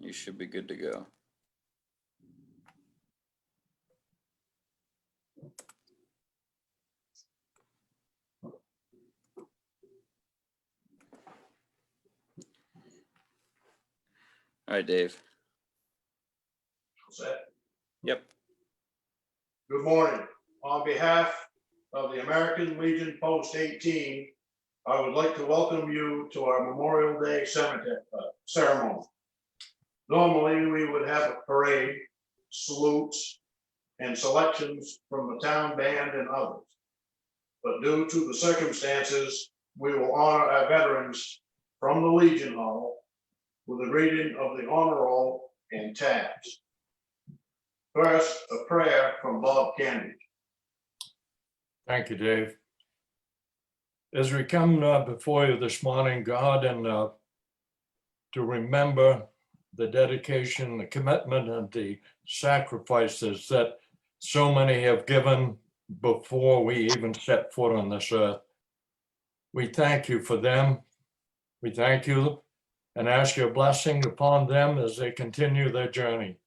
You should be good to go. All right, Dave. Set. Yep. Good morning. On behalf of the American Legion Post 18, I would like to welcome you to our Memorial Day ceremony. Normally, we would have a parade, salutes, and selections from the town band and others. But due to the circumstances, we will honor our veterans from the Legion Hall with a reading of the honor roll and tabs. First, a prayer from Bob Kennedy. Thank you, Dave. As we come before you this morning, God, and to remember the dedication, the commitment, and the sacrifices that so many have given before we even set foot on this earth. We thank you for them. We thank you and ask your blessing upon them as they continue their journey.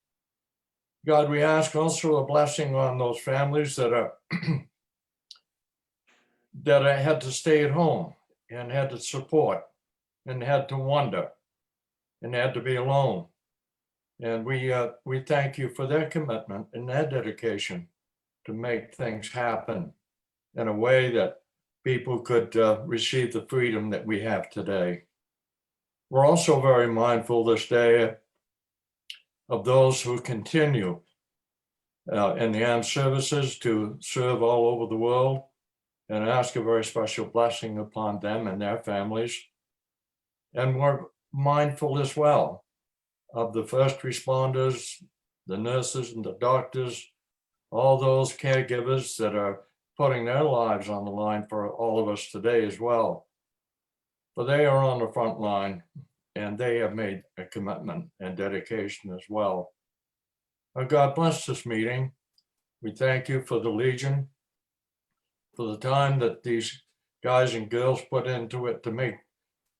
God, we ask also a blessing on those families that are that I had to stay at home and had to support and had to wonder and had to be alone. And we thank you for their commitment and their dedication to make things happen in a way that people could receive the freedom that we have today. We're also very mindful this day of those who continue in the armed services to serve all over the world, and ask a very special blessing upon them and their families. And we're mindful as well of the first responders, the nurses and the doctors, all those caregivers that are putting their lives on the line for all of us today as well. For they are on the front line and they have made a commitment and dedication as well. God bless this meeting. We thank you for the Legion, for the time that these guys and girls put into it to make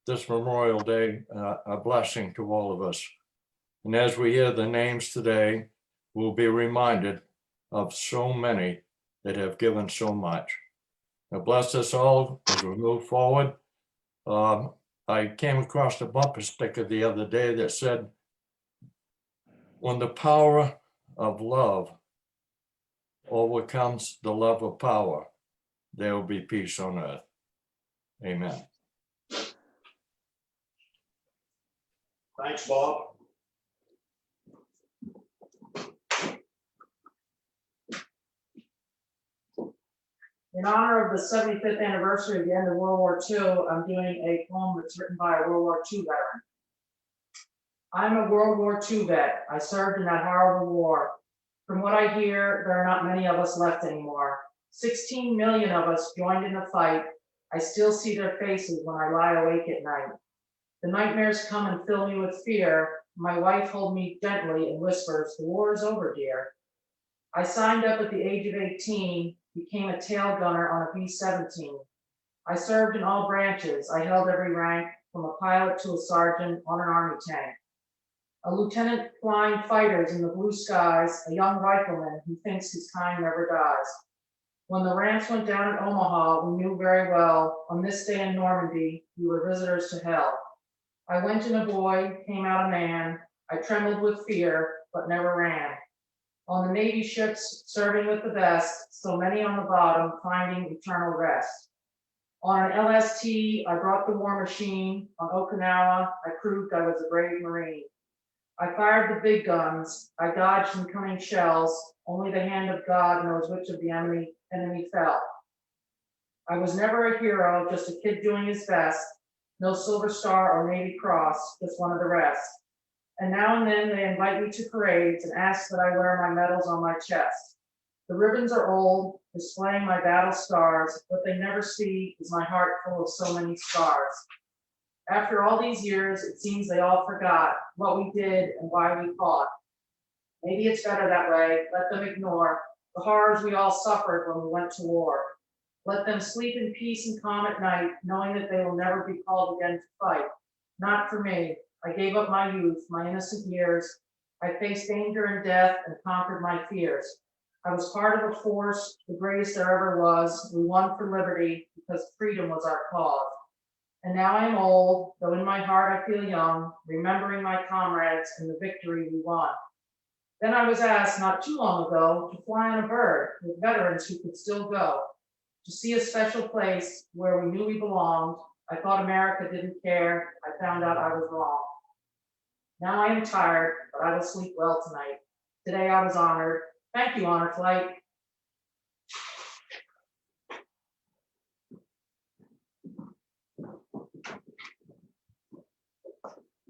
this Memorial Day a blessing to all of us. And as we hear the names today, we'll be reminded of so many that have given so much. Now bless us all as we move forward. I came across a bumper sticker the other day that said, when the power of love overcomes the love of power, there will be peace on earth. Amen. Thanks, Bob. In honor of the 75th anniversary of the end of World War II, I'm doing a poem that's written by a World War II veteran. I'm a World War II vet. I served in that horrible war. From what I hear, there are not many of us left anymore. 16 million of us joined in the fight. I still see their faces when I lie awake at night. The nightmares come and fill me with fear. My wife holds me gently and whispers, "The war is over, dear." I signed up at the age of 18, became a tail gunner on a B-17. I served in all branches. I held every rank, from a pilot to a sergeant on an army tank. A lieutenant flying fighters in the blue skies, a young rifleman who thinks his kind never dies. When the ramps went down at Omaha, we knew very well, on this day in Normandy, we were visitors to hell. I went in a boy, came out a man. I trembled with fear, but never ran. On the Navy ships, serving with the best, so many on the bottom, finding eternal rest. On an LST, I brought the war machine. On Okinawa, I proved I was a brave Marine. I fired the big guns. I dodged incoming shells. Only the hand of God knows which of the enemy fell. I was never a hero, just a kid doing his best. No Silver Star or Navy Cross, just one of the rest. And now and then they invite me to parades and ask that I wear my medals on my chest. The ribbons are old, displaying my battle scars. What they never see is my heart full of so many scars. After all these years, it seems they all forgot what we did and why we fought. Maybe it's better that way. Let them ignore the horrors we all suffered when we went to war. Let them sleep in peace and calm at night, knowing that they will never be called again to fight. Not for me. I gave up my youth, my innocent years. I faced danger and death and conquered my fears. I was part of a force, the greatest there ever was. We won for liberty because freedom was our cause. And now I'm old, though in my heart I feel young, remembering my comrades and the victory we won. Then I was asked not too long ago to fly on a bird with veterans who could still go, to see a special place where we knew we belonged. I thought America didn't care. I found out I was wrong. Now I am tired, but I will sleep well tonight. Today I was honored. Thank you, Honor Flight.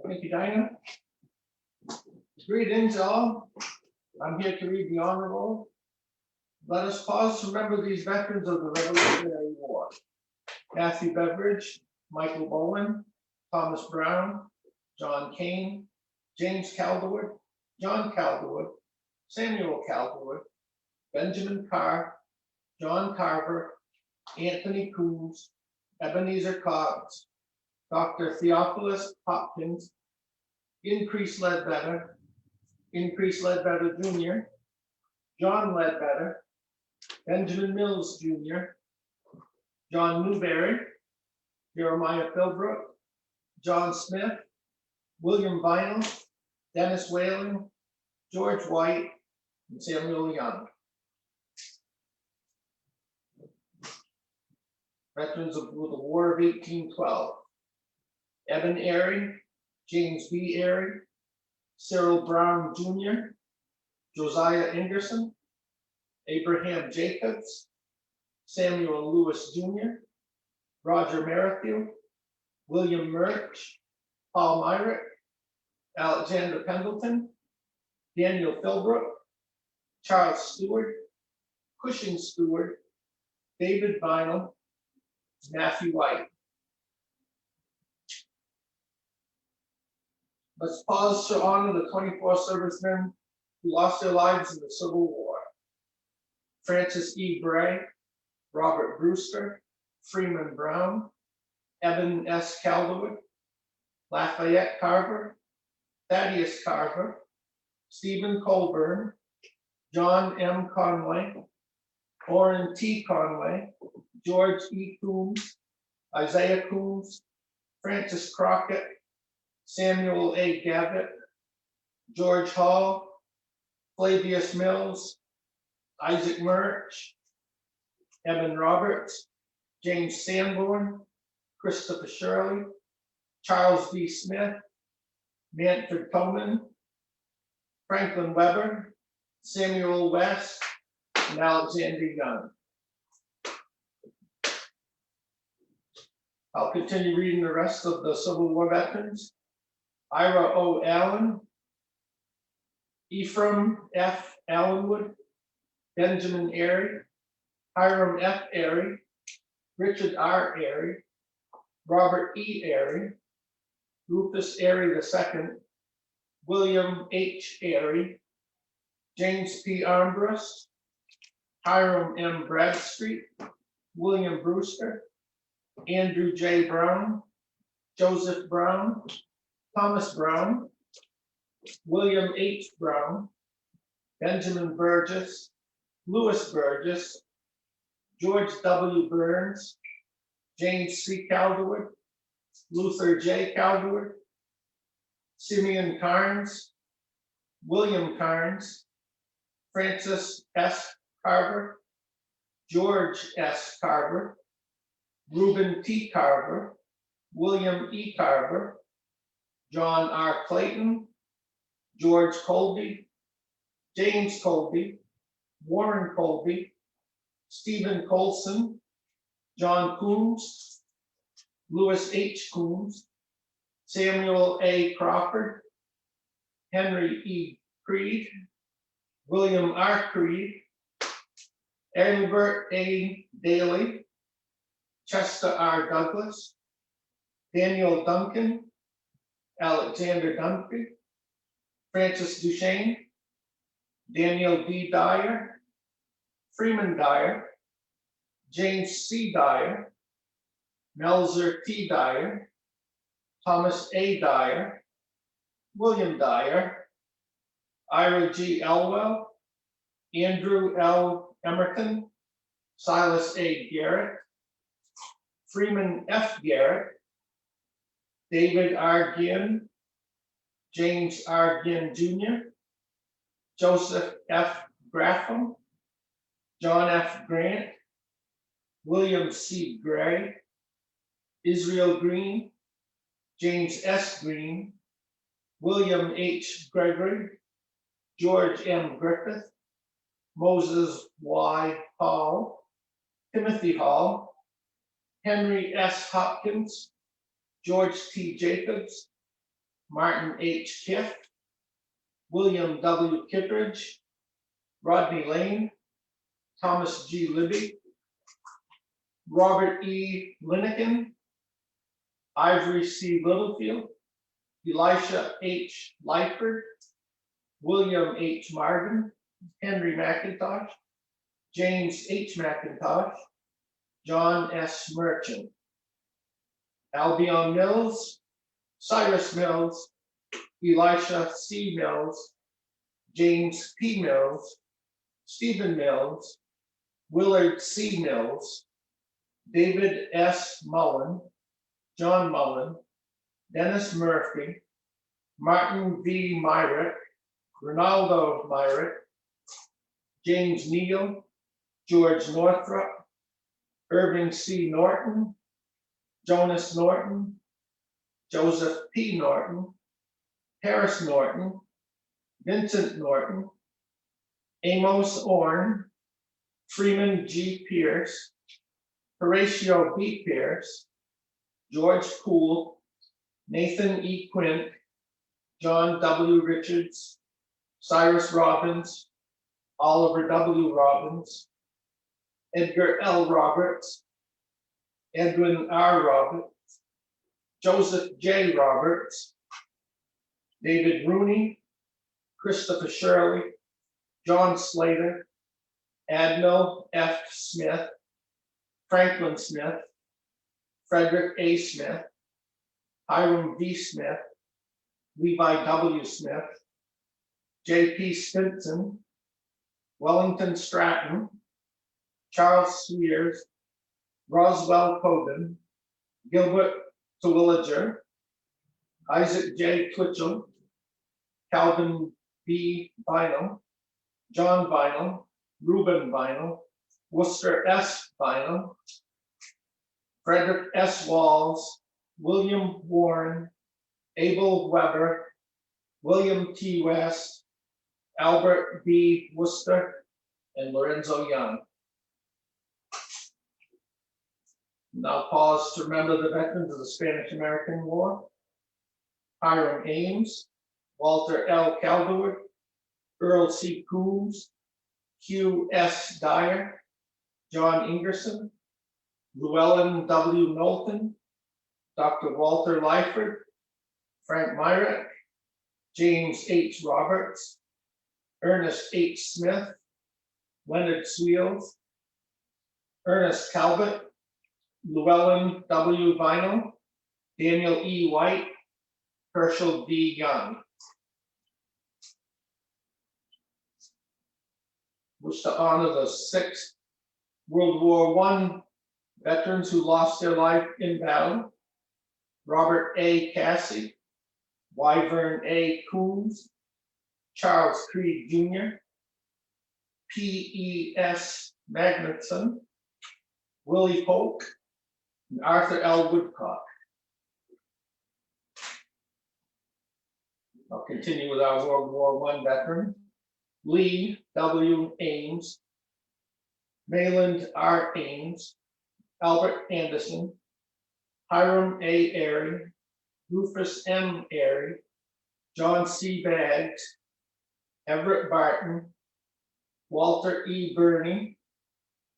Thank you, Dinah. Greetings, all. I'm here to read the honor roll. Let us pause to remember these veterans of the Revolutionary War. Matthew Beveridge, Michael Bowen, Thomas Brown, John Kane, James Calderwood, John Calderwood, Samuel Calderwood, Benjamin Carr, John Carver, Anthony Coombs, Ebenezer Cobbs, Dr. Theophilus Hopkins, Increase Ledbetter Jr., John Ledbetter, Benjamin Mills Jr., John Newberry, Jeremiah Philbrook, John Smith, William Vinal, Dennis Whalen, George White, and Samuel Young. Veterans of the War of 1812. Evan Airy, James B. Airy, Cyril Brown Jr., Josiah Ingerson, Abraham Jacobs, Samuel Lewis Jr., Roger Merrithew, William Murch, Paul Myrick, Alexander Pendleton, Daniel Philbrook, Charles Stewart, Cushing Stewart, David Vinal, Matthew White. Let's pause to honor the 24 servicemen who lost their lives in the Civil War. Francis E. Bray, Robert Brewster, Freeman Brown, Evan S. Calderwood, Lafayette Carver, Thaddeus Carver, Stephen Colburn, John M. Conway, Orrin T. Conway, George E. Coombs, Isaiah Coombs, Francis Crockett, Samuel A. Gavitt, George Hall, Flavius Mills, Isaac Murch, Evan Roberts, James Sanborn, Christopher Shirley, Charles V. Smith, Manfred Toman, Franklin Weber, Samuel West, and Alexander Young. I'll continue reading the rest of the Civil War veterans. Ira O. Allen, Ephraim F. Allenwood, Benjamin Airy, Hiram F. Airy, Richard R. Airy, Robert E. Airy, Rufus Airy II, William H. Airy, James P. Armbrust, Hiram M. Bradstreet, William Brewster, Andrew J. Brown, Joseph Brown, Thomas Brown, William H. Brown, Benjamin Burgess, Louis Burgess, George W. Burns, James C. Calderwood, Luther J. Calderwood, Simeon Carnes, William Carnes, Francis S. Carver, George S. Carver, Reuben T. Carver, William E. Carver, John R. Clayton, George Colby, James Colby, Warren Colby, Stephen Colson, John Coombs, Louis H. Coombs, Samuel A. Crawford, Henry E. Creed, William R. Creed, Albert A. Daly, Chester R. Douglas, Daniel Duncan, Alexander Dunphy, Francis Duchesne, Daniel D. Dyer, Freeman Dyer, James C. Dyer, Melzer T. Dyer, Thomas A. Dyer, William Dyer, Ira G. Elwell, Andrew L. Emerton, Silas A. Garrett, Freeman F. Garrett, David R. Ginn, James R. Ginn Jr., Joseph F. Graffam, John F. Grant, William C. Gray, Israel Green, James S. Green, William H. Gregory, George M. Griffith, Moses Y. Hall, Timothy Hall, Henry S. Hopkins, George T. Jacobs, Martin H. Kiff, William W. Kittredge, Rodney Lane, Thomas G. Libby, Robert E. Liniken, Ivory C. Littlefield, Elisha H. Lightford, William H. Martin, Henry McIntosh, James H. McIntosh, John S. Merchant, Albion Mills, Cyrus Mills, Elisha C. Mills, James P. Mills, Stephen Mills, Willard C. Mills, David S. Mullen, John Mullen, Dennis Murphy, Martin V. Myrick, Ronaldo Myrick, James Neal, George Northrop, Irving C. Norton, Jonas Norton, Joseph P. Norton, Harris Norton, Vincent Norton, Amos Orn, Freeman G. Pierce, Horatio B. Pierce, George Poole, Nathan E. Quint, John W. Richards, Cyrus Robbins, Oliver W. Robbins, Edgar L. Roberts, Edwin R. Roberts, Joseph J. Roberts, David Rooney, Christopher Shirley, John Slater, Admiral F. Smith, Franklin Smith, Frederick A. Smith, Hiram V. Smith, Levi W. Smith, J.P. Stinson, Wellington Stratton, Charles Swears, Roswell Coben, Gilbert Terwilliger, Isaac J. Twitchell, Calvin B. Bynum, John Bynum, Reuben Bynum, Worcester S. Bynum, Frederick S. Walls, William Warren, Abel Weber, William T. West, Albert B. Worcester, and Lorenzo Young. Now pause to remember the veterans of the Spanish-American War. Hiram Ames, Walter L. Caldwell, Earl C. Coombs, Hugh S. Dyer, John Ingerson, Llewellyn W. Knowlton, Dr. Walter Lyford, Frank Myrick, James H. Roberts, Ernest H. Smith, Leonard Sweels, Ernest Talbot, Llewellyn W. Vinyl, Daniel E. White, Herschel D. Young. Wish to honor the 6 World War I veterans who lost their life in battle. Robert A. Cassie, Wyvern A. Coombs, Charles Creed Jr., P.E.S. Magnuson, Willie Polk, and Arthur L. Woodcock. I'll continue with our World War I veteran. Lee W. Ames, Mayland R. Ames, Albert Anderson, Hiram A. Airy, Rufus M. Airy, John C. Baggs, Everett Barton, Walter E. Burney,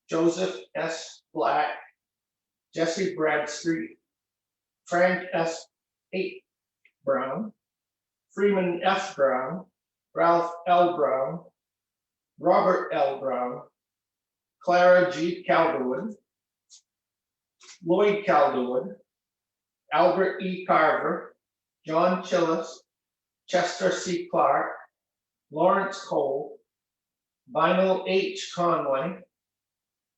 Joseph S. Black, Jesse Bradstreet, Frank S. H. Brown, Freeman F. Brown, Ralph L. Brown, Robert L. Brown, Clara G. Calderwood, Lloyd Calderwood, Albert E. Carver, John Chillis, Chester C. Clark, Lawrence Cole, Vinyl H. Conway,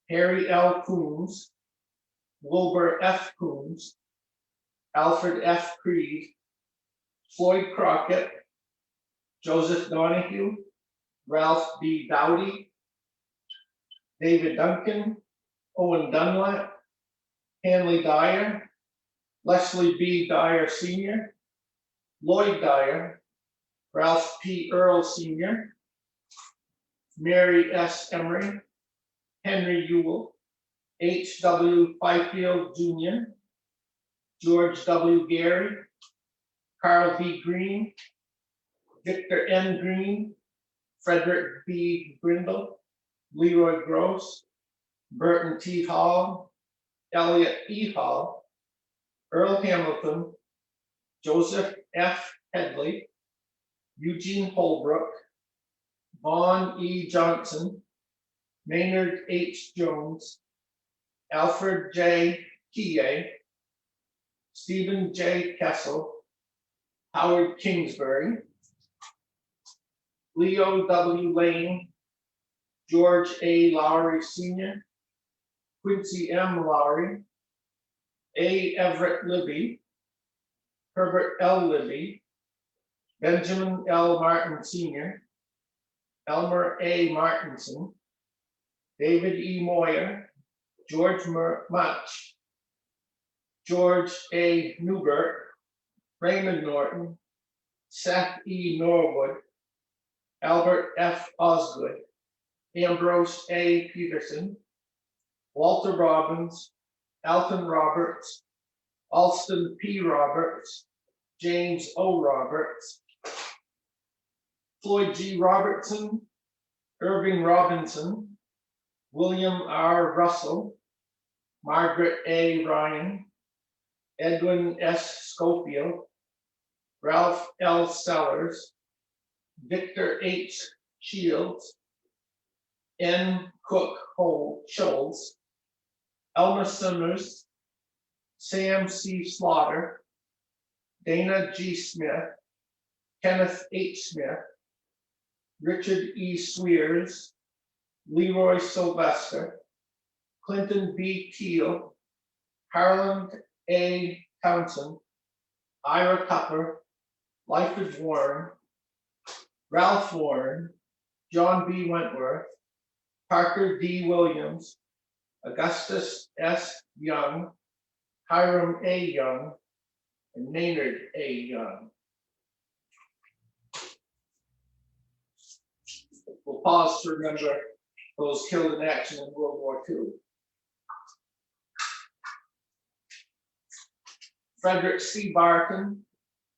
Harry L. Coombs, Wilbur F. Coombs, Alfred F. Creed, Floyd Crockett, Joseph Donahue, Ralph B. Dowdy, David Duncan, Owen Dunlap, Hanley Dyer, Leslie B. Dyer Sr., Lloyd Dyer, Ralph P. Earl Sr., Mary S. Emery, Henry Ewell, H. W. Fifield Jr., George W. Gary, Carl B. Green, Victor N. Green, Frederick B. Brindle, Leroy Gross, Burton T. Hall, Elliot E. Hall, Earl Hamilton, Joseph F. Headley, Eugene Holbrook, Vaughn E. Johnson, Maynard H. Jones, Alfred J. Kiyeh, Stephen J. Kessel, Howard Kingsbury, Leo W. Lane, George A. Lowry Sr., Quincy M. Lowry, A. Everett Libby, Herbert L. Libby, Benjamin L. Martin Sr., Elmer A. Martinson, David E. Moyer, George Much, George A. Newbert, Raymond Norton, Seth E. Norwood, Albert F. Osgood, Ambrose A. Peterson, Walter Robbins, Alton Roberts, Alston P. Roberts, James O. Roberts, Floyd G. Robertson, Irving Robinson, William R. Russell, Margaret A. Ryan, Edwin S. Schofield, Ralph L. Sellers, Victor H. Shields, N. Cook Scholes, Elmer Simmers, Sam C. Slaughter, Dana G. Smith, Kenneth H. Smith, Richard E. Swears, Leroy Sylvester, Clinton B. Keel, Harland A. Townsend, Ira Tupper, Lyford Warren, Ralph Warren, John B. Wentworth, Parker D. Williams, Augustus S. Young, Hiram A. Young, and Maynard A. Young. We'll pause to remember those killed in action in World War II. Frederick C. Barton,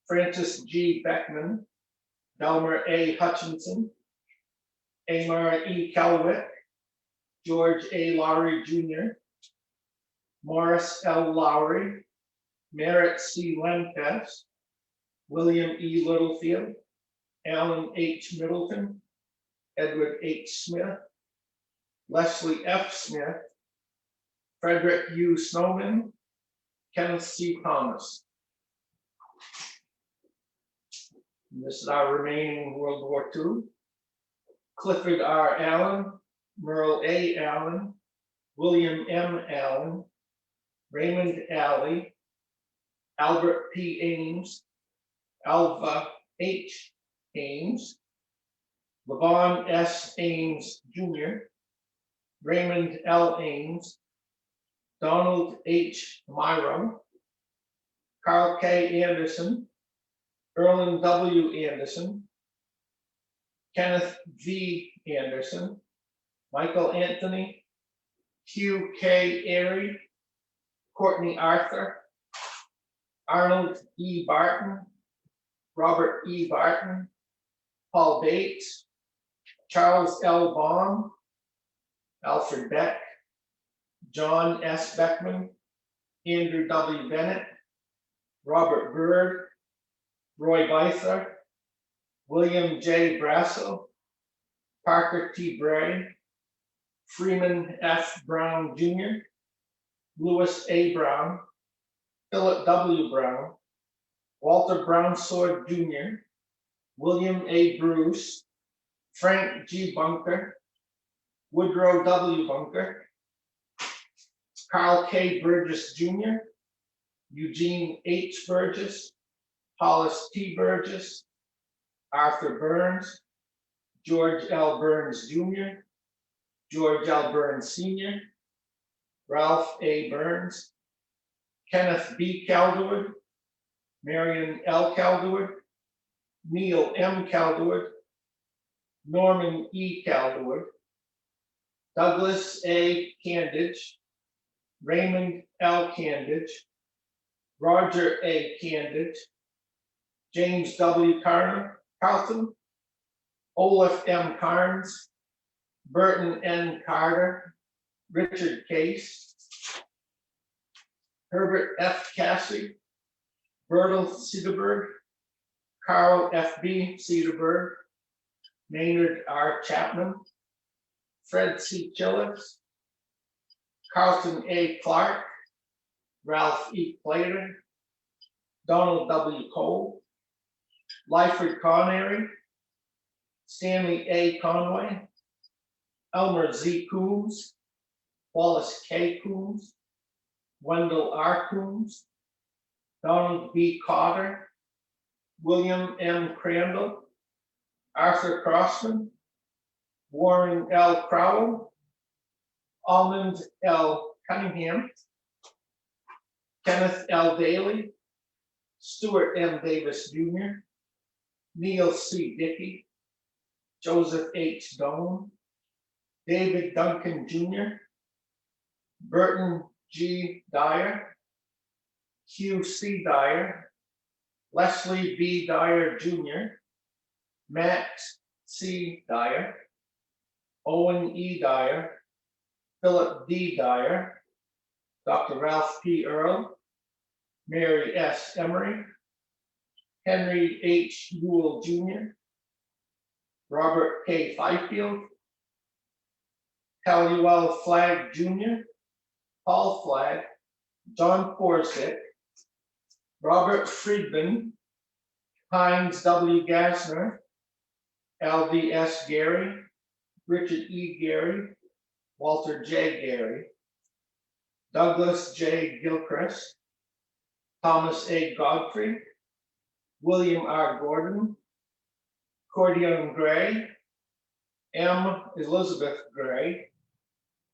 Francis G. Beckman, Delmer A. Hutchinson, Amar E. Kelwick, George A. Lowry Jr., Morris L. Lowry, Merritt C. Lenkes, William E. Littlefield, Alan H. Middleton, Edward H. Smith, Leslie F. Smith, Frederick U. Snowman, Kenneth C. Thomas. And this is our remaining World War II. Clifford R. Allen, Merle A. Allen, William M. Allen, Raymond Alley, Albert P. Ames, Alva H. Ames, Levon S. Ames Jr., Raymond L. Ames, Donald H. Myro, Carl K. Anderson, Erland W. Anderson, Kenneth V. Anderson, Michael Anthony, Hugh K. Airy, Courtney Arthur, Arnold E. Barton, Robert E. Barton, Paul Bates, Charles L. Baum, Alfred Beck, John S. Beckman, Andrew W. Bennett, Robert Byrd, Roy Beither, William J. Brasso, Parker T. Bray, Freeman F. Brown Jr., Louis A. Brown, Philip W. Brown, Walter Brownsword Jr., William A. Bruce, Frank G. Bunker, Woodrow W. Bunker, Carl K. Burgess Jr., Eugene H. Burgess, Hollis T. Burgess, Arthur Burns, George L. Burns Jr., George L. Burns Sr., Ralph A. Burns, Kenneth B. Calderwood, Marion L. Calderwood, Neil M. Calderwood, Norman E. Calderwood, Douglas A. Candidge, Raymond L. Candidge, Roger A. Candidge, James W. Carlton, Olaf M. Carnes, Burton N. Carter, Richard Case, Herbert F. Cassie, Bertel Cedarberg, Carl F. B. Cedarberg, Maynard R. Chapman, Fred C. Chillis, Carlton A. Clark, Ralph E. Plater, Donald W. Cole, Lyford Connery, Stanley A. Conway, Elmer Z. Coombs, Wallace K. Coombs, Wendell R. Coombs, Donald B. Cotter, William M. Crandall, Arthur Crossman, Warren L. Crowell, Almond L. Cunningham, Kenneth L. Daly, Stuart M. Davis Jr., Neil C. Dickey, Joseph H. Doan, David Duncan Jr., Burton G. Dyer, Hugh C. Dyer, Leslie B. Dyer Jr., Max C. Dyer, Owen E. Dyer, Philip D. Dyer, Dr. Ralph P. Earl, Mary S. Emery, Henry H. Newell Jr., Robert K. Fifield, Halliwell Flagg Jr., Paul Flagg, John Forsythe, Robert Friedman, Heinz W. Gassner, L.V. S. Gary, Richard E. Gary, Walter J. Gary, Douglas J. Gilchrist, Thomas A. Godfrey, William R. Gordon, Cordion Gray, M. Elizabeth Gray,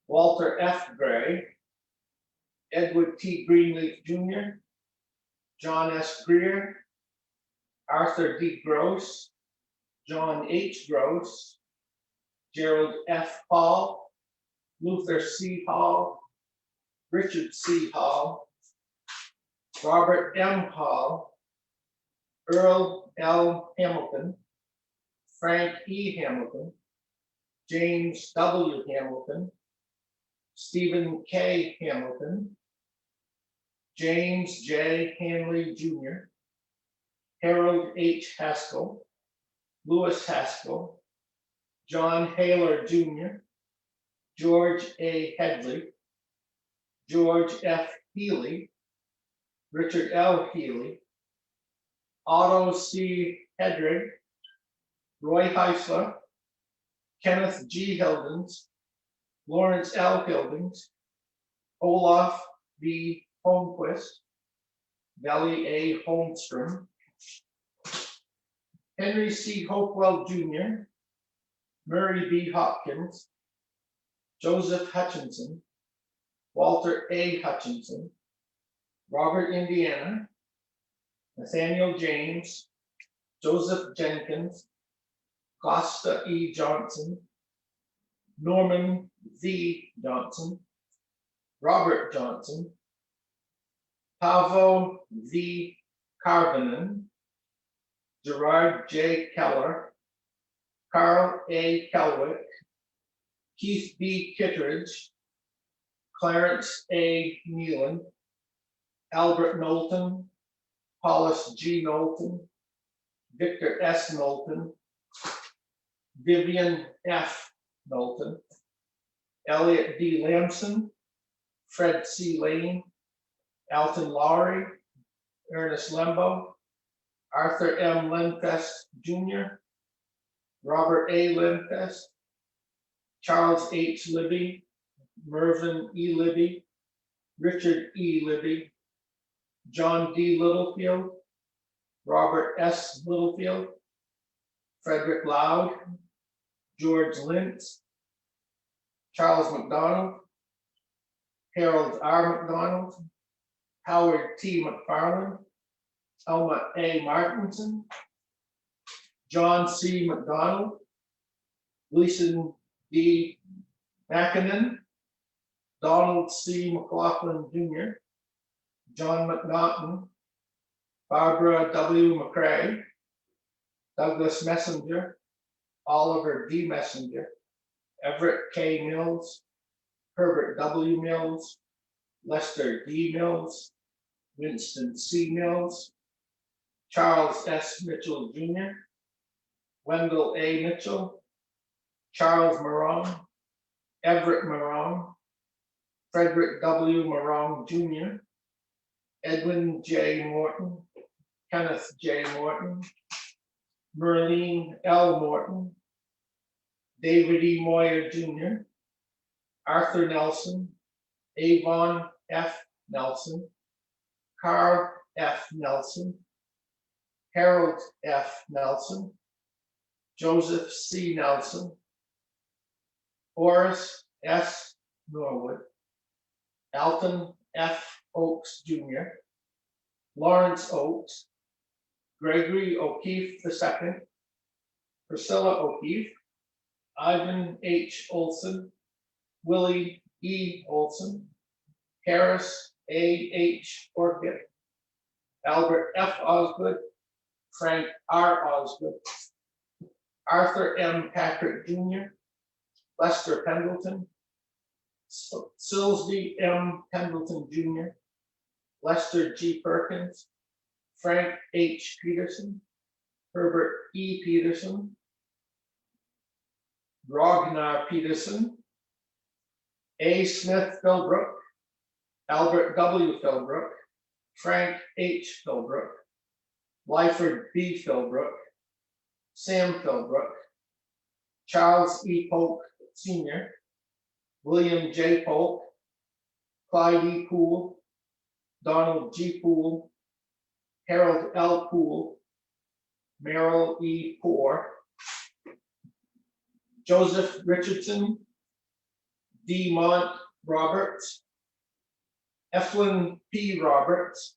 Walter F. Gray, Edward T. Greenleaf Jr., John S. Greer, Arthur D. Gross, John H. Gross, Gerald F. Hall, Luther C. Hall, Richard C. Hall, Robert M. Hall, Earl L. Hamilton, Frank E. Hamilton, James W. Hamilton, Stephen K. Hamilton, James J. Hanley Jr., Harold H. Haskell, Louis Haskell, John Haler Jr., George A. Headley, George F. Healy, Richard L. Healy, Otto C. Hedrick, Roy Heisler, Kenneth G. Hildens, Lawrence L. Hildens, Olaf V. Holmquist, Valley A. Holmstrom, Henry C. Hopewell Jr., Murray B. Hopkins, Joseph Hutchinson, Walter A. Hutchinson, Robert Indiana, Nathaniel James, Joseph Jenkins, Costa E. Johnson, Norman V. Johnson, Robert Johnson, Pavo V. Carvinen, Gerard J. Keller, Carl A. Kelwick, Keith B. Kittredge, Clarence A. Nealon, Albert Knowlton, Hollis G. Knowlton, Victor S. Knowlton, Vivian F. Knowlton, Elliot D. Lamson, Fred C. Lane, Alton Lowry, Ernest Lembo, Arthur M. Lindfest Jr., Robert A. Lindfest, Charles H. Libby, Mervyn E. Libby, Richard E. Libby, John D. Littlefield, Robert S. Littlefield, Frederick Loud, George Lintz, Charles McDonald, Harold R. McDonald, Howard T. McFarland, Elma A. Martinson, John C. McDonald, Gleason D. Mackinnon, Donald C. McLaughlin Jr., John McNaughton, Barbara W. McCrae, Douglas Messenger, Oliver D. Messenger, Everett K. Mills, Herbert W. Mills, Lester D. Mills, Winston C. Mills, Charles S. Mitchell Jr., Wendell A. Mitchell, Charles Morong, Everett Morong, Frederick W. Morong Jr., Edwin J. Morton, Kenneth J. Morton, Merlene L. Morton, David E. Moyer Jr., Arthur Nelson, Avon F. Nelson, Carl F. Nelson, Harold F. Nelson, Joseph C. Nelson, Horace S. Norwood, Alton F. Oakes Jr., Lawrence Oakes, Gregory O'Keefe II, Priscilla O'Keefe, Ivan H. Olson, Willie E. Olson, Harris A. H. Orchid, Albert F. Osgood, Frank R. Osgood, Arthur M. Patrick Jr., Lester Pendleton, Silsby M. Pendleton Jr., Lester G. Perkins, Frank H. Peterson, Herbert E. Peterson, Ragnar Peterson, A. Smith Philbrook, Albert W. Philbrook, Frank H. Philbrook, Lyford B. Philbrook, Sam Philbrook, Charles E. Polk Sr., William J. Polk, Clyde E. Poole, Donald G. Poole, Harold L. Poole, Merrill E. Poore, Joseph Richardson, D. Mont Roberts, Eflin P. Roberts,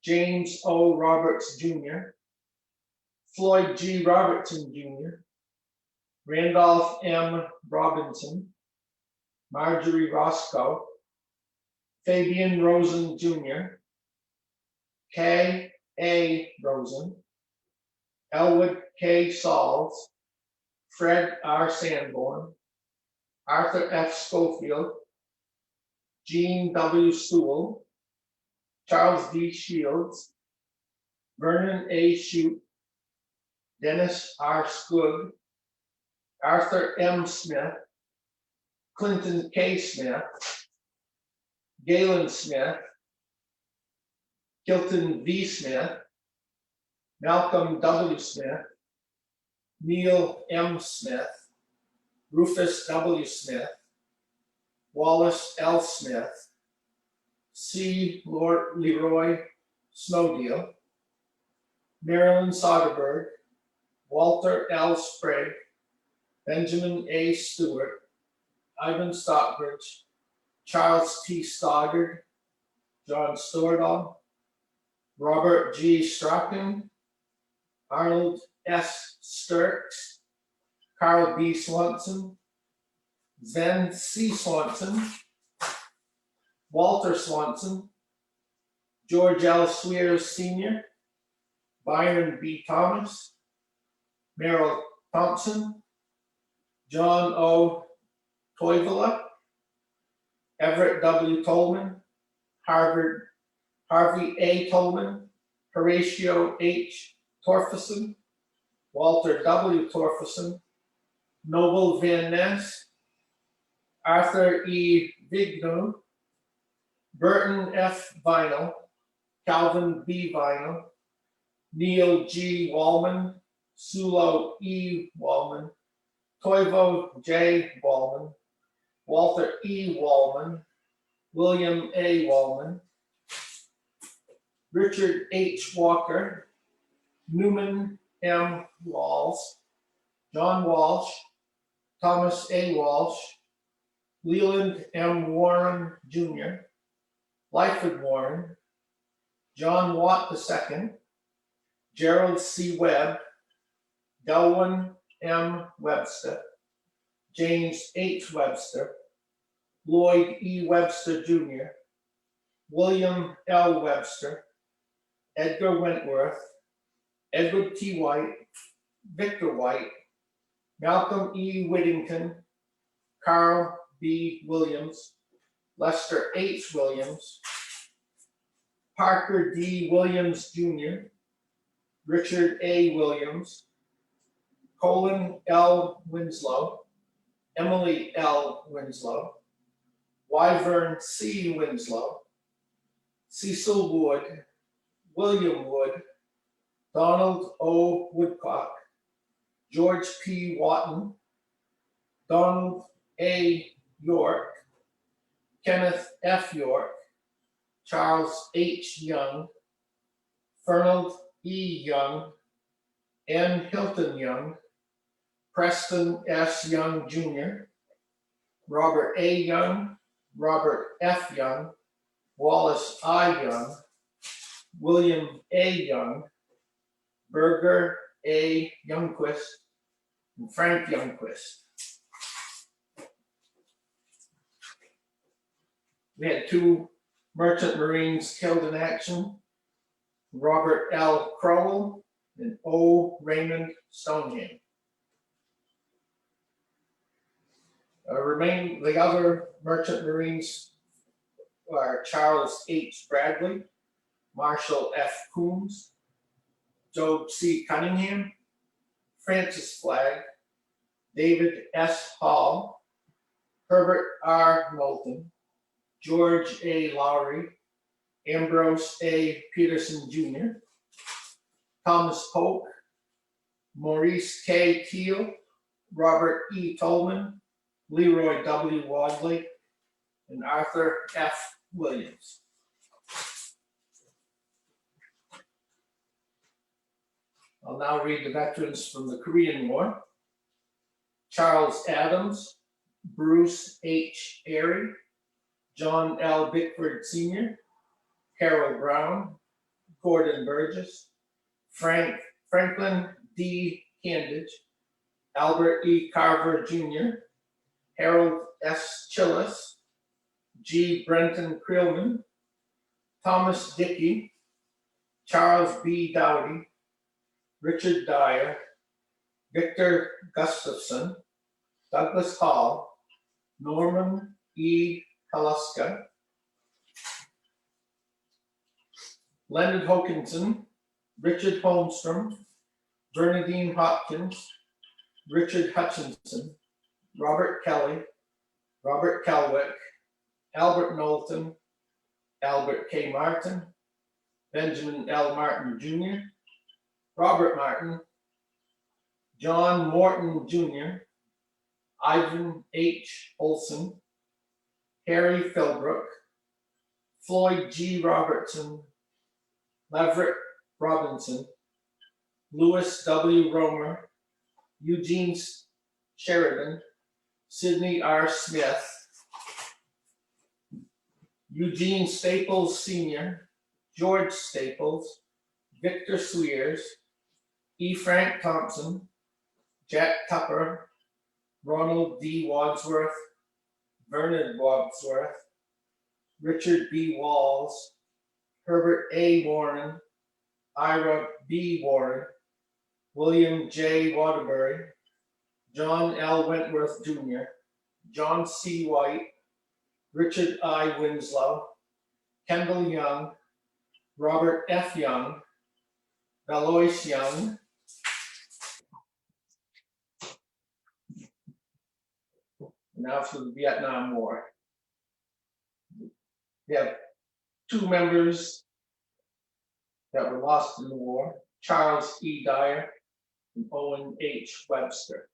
James O. Roberts Jr., Floyd G. Robertson Jr., Randolph M. Robinson, Marjorie Roscoe, Fabian Rosen Jr., K. A. Rosen, Elwood K. Sauls, Fred R. Sanborn, Arthur F. Schofield, Gene W. Sewell, Charles D. Shields, Vernon A. Shute, Dennis R. Skug, Arthur M. Smith, Clinton K. Smith, Galen Smith, Hilton V. Smith, Malcolm W. Smith, Neil M. Smith, Rufus W. Smith, Wallace L. Smith, C. Lord Leroy Snowdeal, Marilyn Soderberg, Walter L. Sprague, Benjamin A. Stewart, Ivan Stockbridge, Charles T. Stoddard, John Stordahl, Robert G. Strachan, Arnold S. Sturks, Carl B. Swanson, Zen C. Swanson, Walter Swanson, George L. Swears Sr., Byron B. Thomas, Merrill Thompson, John O. Toivola, Everett W. Tolman, Harvey A. Tolman, Horatio H. Torferson, Walter W. Torferson, Noble Van Ness, Arthur E. Vigneault, Burton F. Vinyl, Calvin B. Vinyl, Neil G. Wallman, Sulo E. Wallman, Toivo J. Wallman, Walter E. Wallman, William A. Wallman, Richard H. Walker, Newman M. Walls, John Walsh, Thomas A. Walsh, Leland M. Warren Jr., Lyford Warren, John Watt II, Gerald C. Webb, Delwyn M. Webster, James H. Webster, Lloyd E. Webster Jr., William L. Webster, Edgar Wentworth, Edward T. White, Victor White, Malcolm E. Whittington, Carl B. Williams, Lester H. Williams, Parker D. Williams Jr., Richard A. Williams, Colin L. Winslow, Emily L. Winslow, Wyvern C. Winslow, Cecil Wood, William Wood, Donald O. Woodcock, George P. Watton, Donald A. York, Kenneth F. York, Charles H. Young, Fernald E. Young, N. Hilton Young, Preston S. Young Jr., Robert A. Young, Robert F. Young, Wallace I. Young, William A. Young, Berger A. Youngquist, and Frank Youngquist. We had 2 merchant marines killed in action, Robert L. Crowell and O. Raymond Stoneham. The other merchant marines are Charles H. Bradley, Marshall F. Coombs, Job C. Cunningham, Francis Flagg, David S. Hall, Herbert R. Moulton, George A. Lowry, Ambrose A. Peterson Jr., Thomas Polk, Maurice K. Keel, Robert E. Tolman, Leroy W. Wadley, and Arthur F. Williams. I'll now read the veterans from the Korean War. Charles Adams, Bruce H. Airy, John L. Bickford Sr., Carol Brown, Gordon Burgess, Franklin D. Candage, Albert E. Carver Jr., Harold S. Chillis, G. Brenton Creelman, Thomas Dickey, Charles B. Dowdy, Richard Dyer, Victor Gustafson, Douglas Hall, Norman E. Haluska, Leonard Hokinson, Richard Holmstrom, Bernadine Hopkins, Richard Hutchinson, Robert Kelly, Robert Kelwick, Albert Knowlton, Albert K. Martin, Benjamin L. Martin Jr., Robert Martin, John Morton Jr., Ivan H. Olson, Harry Philbrook, Floyd G. Robertson, Leverett Robinson, Louis W. Romer, Eugene Sheridan, Sidney R. Smith, Eugene Staples Sr., George Staples, Victor Swears, E. Frank Thompson, Jack Tupper, Ronald D. Wadsworth, Bernard Wadsworth, Richard B. Walls, Herbert A. Warren, Ira B. Warren, William J. Waterbury, John L. Wentworth Jr., John C. White, Richard I. Winslow, Kendall Young, Robert F. Young, Valois Young, now for the Vietnam War. We have 2 members that were lost in the war, Charles E. Dyer, and Owen H. Webster.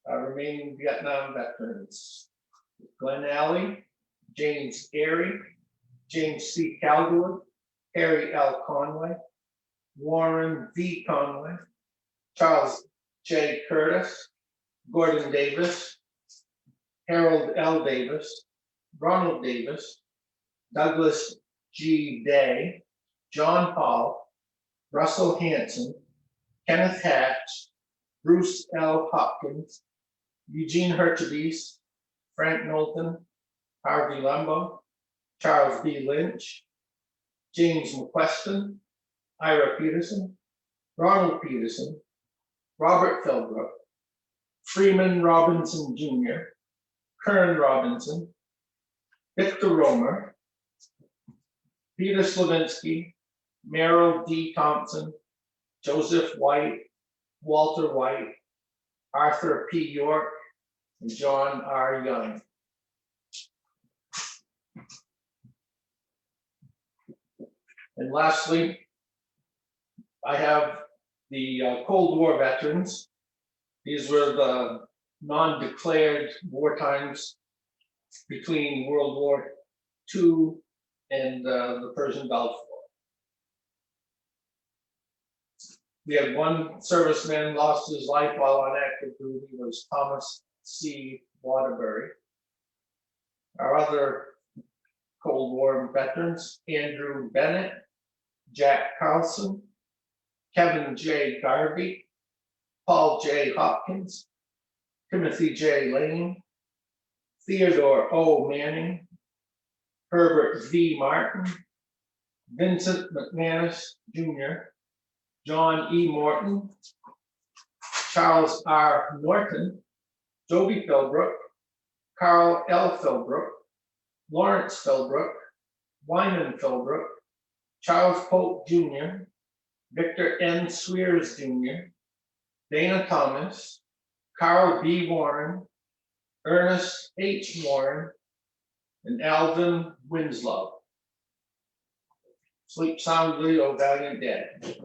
Our remaining Vietnam veterans: Glenn Alley, James Airy, James C. Calgood, Harry L. Conway, Warren V. Conway, Charles J. Curtis, Gordon Davis, Harold L. Davis, Ronald Davis, Douglas G. Day, John Paul, Russell Hanson, Kenneth Hatch, Bruce L. Hopkins, Eugene Hurtubise, Frank Knowlton, Harvey Lembo, Charles B. Lynch, James McQuestion, Ira Peterson, Ronald Peterson, Robert Philbrook, Freeman Robinson Jr., Kern Robinson, Victor Romer, Peter Slavinsky, Merrill D. Thompson, Joseph White, Walter White, Arthur P. York, and John R. Young. And lastly, I have the Cold War veterans. These were the non-declared war times between World War II and the Persian Gulf War. We had one serviceman lost his life while on active duty, was Thomas C. Waterbury. Our other Cold War veterans: Andrew Bennett, Jack Carlson, Kevin J. Garvey, Paul J. Hopkins, Timothy J. Lane, Theodore O. Manning, Herbert V. Martin, Vincent McManus Jr., John E. Morton, Charles R. Norton, Joby Philbrook, Carl L. Philbrook, Lawrence Philbrook, Wyman Philbrook, Charles Polk Jr., Victor N. Swears Jr., Dana Thomas, Carl B. Warren, Ernest H. Warren, and Alvin Winslow. Sleep soundly, O valiant dead.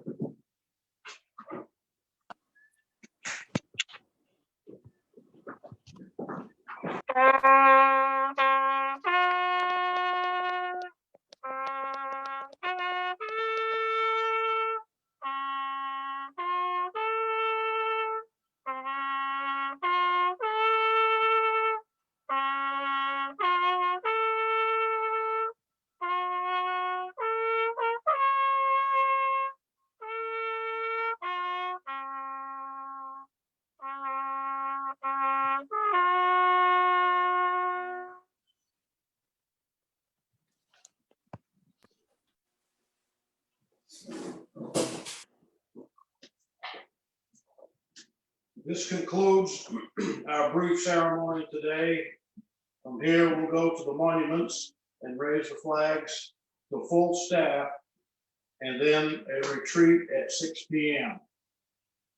This concludes our brief ceremony today. From here, we'll go to the monuments and raise the flags to full staff, and then a retreat at 6 p.m.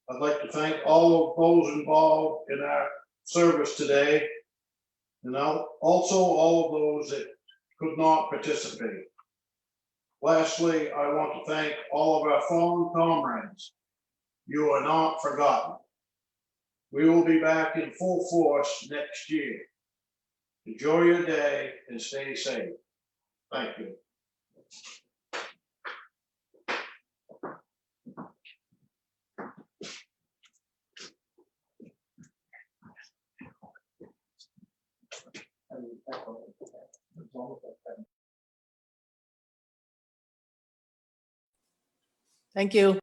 I'd like to thank all of those involved in our service today, and also all of those that could not participate. Lastly, I want to thank all of our fallen comrades. You are not forgotten. We will be back in full force next year. Enjoy your day and stay safe. Thank you. Thank you.